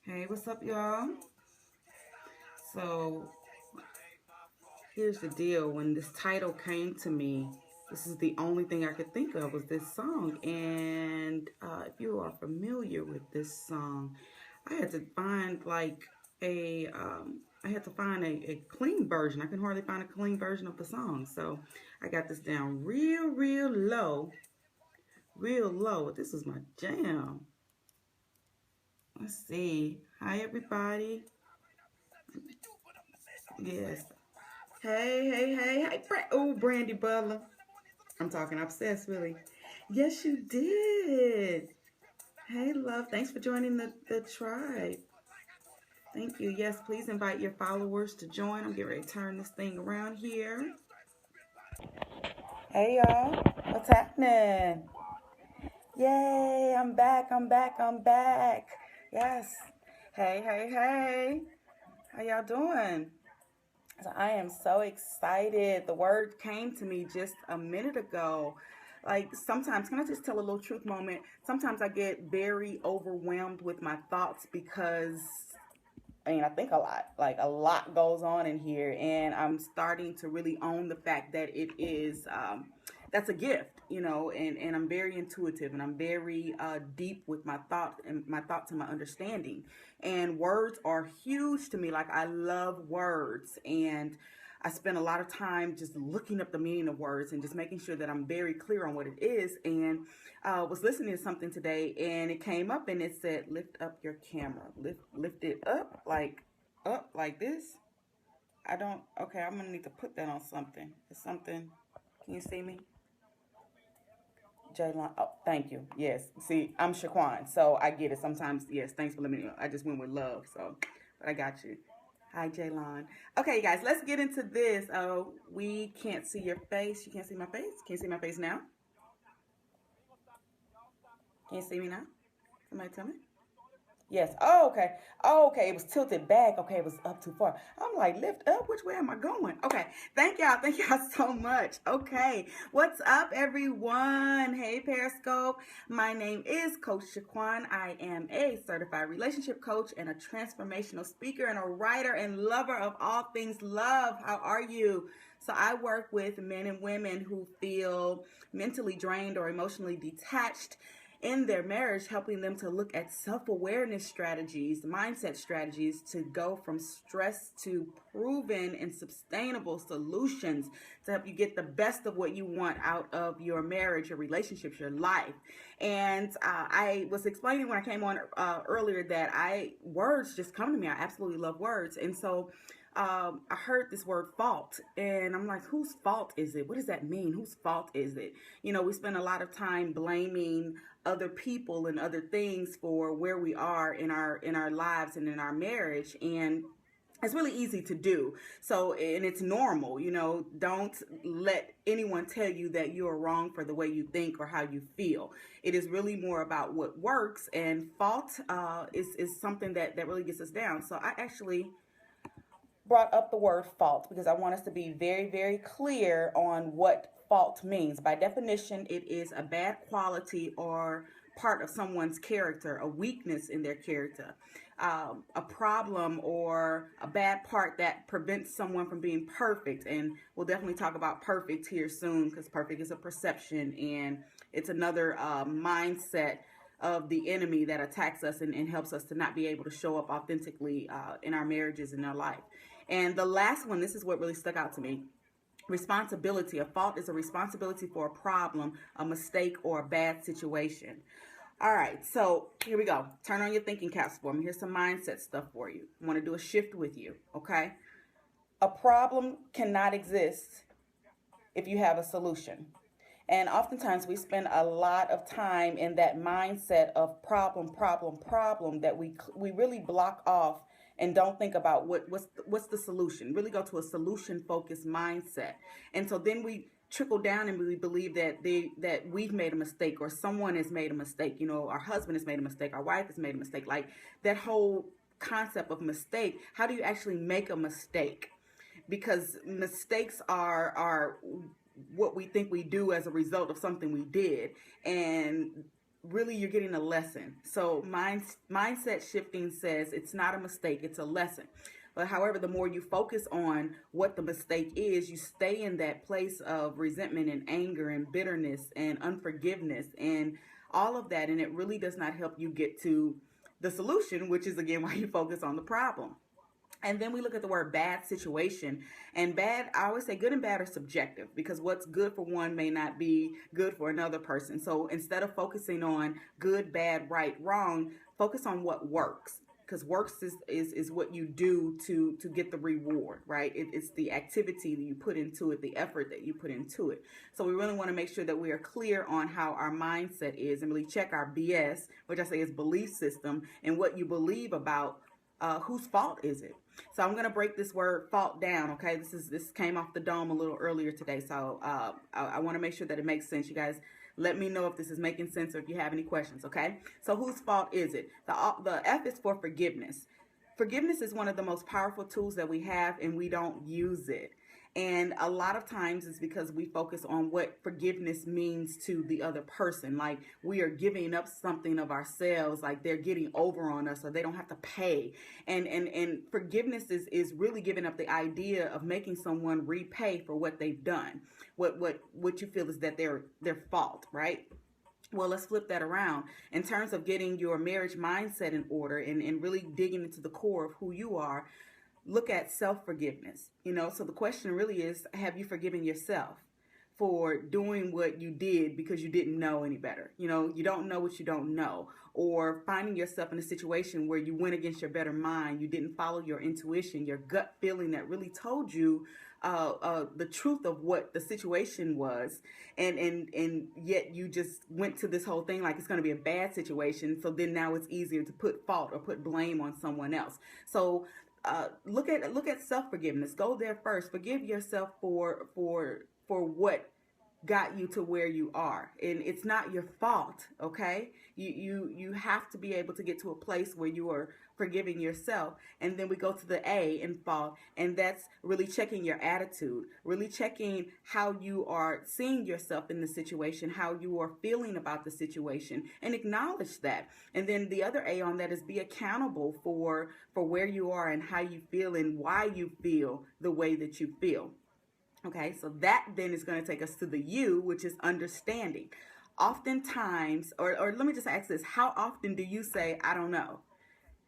Hey, what's up, y'all? So, here's the deal. When this title came to me, this is the only thing I could think of was this song. And if you are familiar with this song, I had to find I had to find a clean version. I can hardly find a clean version of the song. So, I got this down real low, real low. This is my jam. Let's see. Hi, everybody. Yes. Hey. Oh, Brandy Butler. I'm talking obsessed, really. Yes, you did. Hey, love. Thanks for joining the tribe. Thank you. Yes, please invite your followers to join. I'm getting ready to turn this thing around here. Hey, y'all. What's happening? Yay, I'm back. Yes. Hey. How y'all doing? So I am so excited. The word came to me just a minute ago. Like sometimes, can I just tell a little truth moment? Sometimes I get very overwhelmed with my thoughts because I think a lot. Like a lot goes on in here, and I'm starting to really own the fact that it is that's a gift, and I'm very intuitive and I'm very deep with my thoughts and my understanding. And words are huge to me. Like I love words, and I spend a lot of time just looking up the meaning of words and just making sure that I'm very clear on what it is. And was listening to something today, and it came up and it said, "Lift up your camera, lift it up like this." I don't. Okay, I'm gonna need to put that on something. It's something. Can you see me? Jaylon. Oh, thank you. Yes. See, I'm Shaquan, so I get it. Sometimes, yes. Thanks for letting me know. I just went with love, so but I got you. Hi, Jaylon. Okay, guys, let's get into this. We can't see your face. You can't see my face. Can you see my face now? Can you see me now? Somebody tell me. Yes. Oh, okay. Oh, okay. It was tilted back. Okay, it was up too far. I'm like, lift up. Which way am I going? Okay. Thank y'all. Thank y'all so much. Okay. What's up, everyone? Hey, Periscope. My name is Coach Shaquan. I am a certified relationship coach and a transformational speaker and a writer and lover of all things love. How are you? So I work with men and women who feel mentally drained or emotionally detached in their marriage, helping them to look at self-awareness strategies, mindset strategies to go from stress to proven and sustainable solutions to help you get the best of what you want out of your marriage, your relationships, your life. And I was explaining when I came on earlier that words just come to me. I absolutely love words. And so I heard this word fault, and I'm like, whose fault is it? What does that mean? Whose fault is it? We spend a lot of time blaming other people and other things for where we are in our lives and in our marriage, and it's really easy to do. So, and it's normal, don't let anyone tell you that you're wrong for the way you think or how you feel. It is really more about what works, and fault is something that really gets us down. So I actually brought up the word fault because I want us to be very clear on what fault means. By definition, it is a bad quality or part of someone's character, a weakness in their character, a problem or a bad part that prevents someone from being perfect. And we'll definitely talk about perfect here soon because perfect is a perception, and it's another mindset of the enemy that attacks us and helps us to not be able to show up authentically in our marriages and our life. And the last one, this is what really stuck out to me. Responsibility. A fault is a responsibility for a problem, a mistake, or a bad situation. All right, so here we go. Turn on your thinking caps for me. Here's some mindset stuff for you. I want to do a shift with you, okay? A problem cannot exist if you have a solution. And oftentimes we spend a lot of time in that mindset of problem that we really block off and don't think about what's the solution. Really go to a solution focused mindset. And so then we trickle down and we believe that we've made a mistake or someone has made a mistake. Our husband has made a mistake, our wife has made a mistake. Like that whole concept of mistake. How do you actually make a mistake? Because mistakes are what we think we do as a result of something we did. And really you're getting a lesson. So mindset shifting says it's not a mistake, it's a lesson. But however, the more you focus on what the mistake is, you stay in that place of resentment and anger and bitterness and unforgiveness and all of that. And it really does not help you get to the solution, which is again why you focus on the problem. And then we look at the word bad situation. And bad, I always say good and bad are subjective because what's good for one may not be good for another person. So instead of focusing on good, bad, right, wrong, focus on what works. Because works is what you do to get the reward, right? It's the activity that you put into it, the effort that you put into it. So we really want to make sure that we are clear on how our mindset is and really check our BS, which I say is belief system, and what you believe about whose fault is it? So I'm going to break this word fault down, okay? This came off the dome a little earlier today, so I want to make sure that it makes sense. You guys, let me know if this is making sense or if you have any questions, okay? So whose fault is it? The F is for forgiveness. Forgiveness is one of the most powerful tools that we have, and we don't use it. And a lot of times it's because we focus on what forgiveness means to the other person. Like we are giving up something of ourselves, like they're getting over on us or they don't have to pay. And forgiveness is really giving up the idea of making someone repay for what they've done. What you feel is that their fault, right? Well, let's flip that around. In terms of getting your marriage mindset in order and really digging into the core of who you are, look at self-forgiveness. So the question really is, have you forgiven yourself for doing what you did because you didn't know any better? You don't know what you don't know, or finding yourself in a situation where you went against your better mind. You didn't follow your intuition, your gut feeling that really told you the truth of what the situation was, and yet you just went to this whole thing like it's going to be a bad situation. So then now it's easier to put fault or put blame on someone else. So look at self-forgiveness. Go there first. Forgive yourself for what got you to where you are, and it's not your fault. Okay, you have to be able to get to a place where you are forgiving yourself. And then we go to the A in fault, and that's really checking your attitude, really checking how you are seeing yourself in the situation, how you are feeling about the situation, and acknowledge that. And then the other A on that is be accountable for where you are and how you feel and why you feel the way that you feel. Okay, so that then is going to take us to the U, which is understanding. Oftentimes, or let me just ask this, how often do you say, I don't know?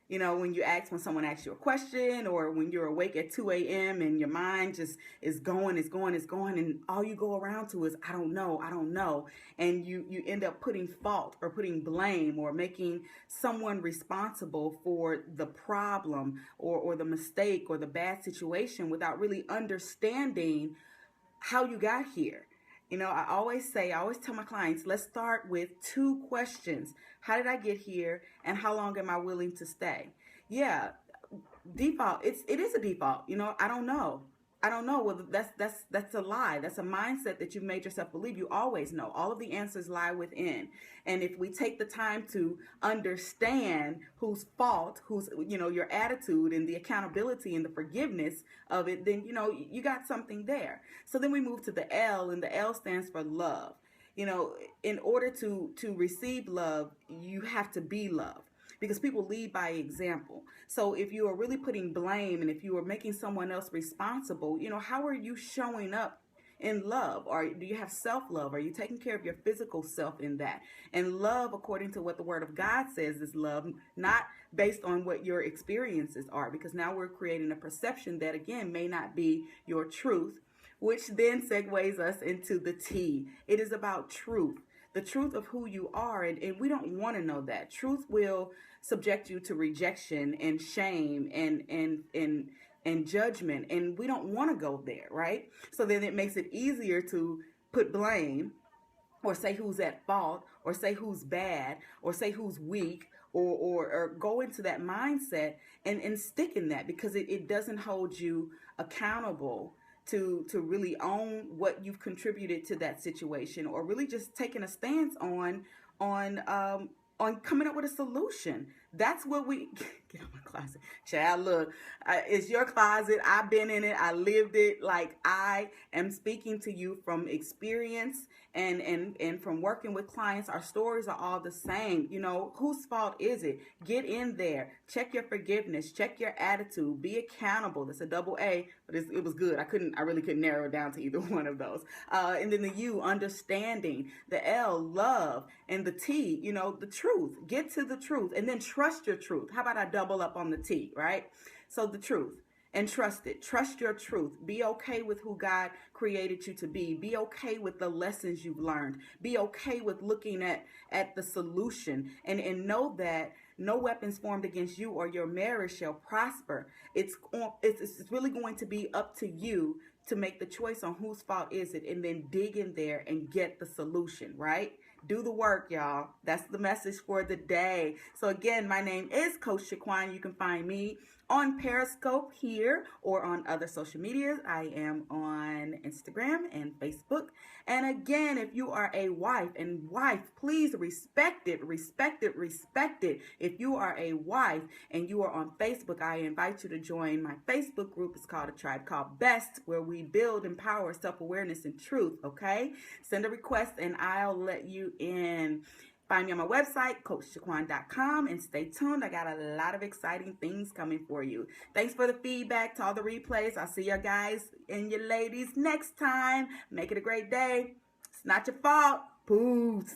When someone asks you a question, or when you're awake at 2 a.m. and your mind just is going, and all you go around to is, I don't know. And you end up putting fault or putting blame or making someone responsible for the problem or the mistake or the bad situation without really understanding how you got here. I always tell my clients, let's start with 2 questions. How did I get here? And how long am I willing to stay? Yeah, default. It is a default. I don't know. I don't know. Well, that's a lie. That's a mindset that you've made yourself believe. You always know. All of the answers lie within. And if we take the time to understand whose fault, your attitude and the accountability and the forgiveness of it, then, you got something there. So then we move to the L, and the L stands for love. In order to receive love, you have to be loved, because people lead by example. So if you are really putting blame and if you are making someone else responsible, how are you showing up in love? Or do you have self-love? Are you taking care of your physical self in that? And love, according to what the Word of God says, is love, not based on what your experiences are, because now we're creating a perception that, again, may not be your truth, which then segues us into the T. It is about truth. The truth of who you are, and we don't want to know that. Truth will subject you to rejection and shame and judgment, and we don't want to go there, right? So then it makes it easier to put blame, or say who's at fault, or say who's bad, or say who's weak, or go into that mindset and stick in that, because it doesn't hold you accountable to really own what you've contributed to that situation, or really just taking a stance on on coming up with a solution. That's what we get out my closet. Child, look, it's your closet. I've been in it. I lived it. Like, I am speaking to you from experience and from working with clients. Our stories are all the same. You know, whose fault is it? Get in there. Check your forgiveness. Check your attitude. Be accountable. That's a double A, but it was good. I really couldn't narrow it down to either one of those. And then the U, understanding. The L, love. And the T, you know, the truth. Get to the truth. And then trust your truth. How about I double up on the T, right? So the truth. And trust it. Trust your truth. Be okay with who God created you to be. Be okay with the lessons you've learned. Be okay with looking at the solution. And know that no weapons formed against you or your marriage shall prosper. It's really going to be up to you to make the choice on whose fault is it, and then dig in there and get the solution, right? Do the work, y'all. That's the message for the day. So again, my name is Coach Shaquan. You can find me on Periscope here or on other social medias. I am on Instagram and Facebook. And again, if you are a wife, and wife, please respect it, respect it, respect it. If you are a wife and you are on Facebook, I invite you to join my Facebook group. It's called A Tribe Called Best, where we build, empower, self-awareness, and truth, okay? Send a request and I'll let you in. Find me on my website, CoachShaquan.com, and stay tuned. I got a lot of exciting things coming for you. Thanks for the feedback to all the replays. I'll see you guys and your ladies next time. Make it a great day. It's not your fault. Boost.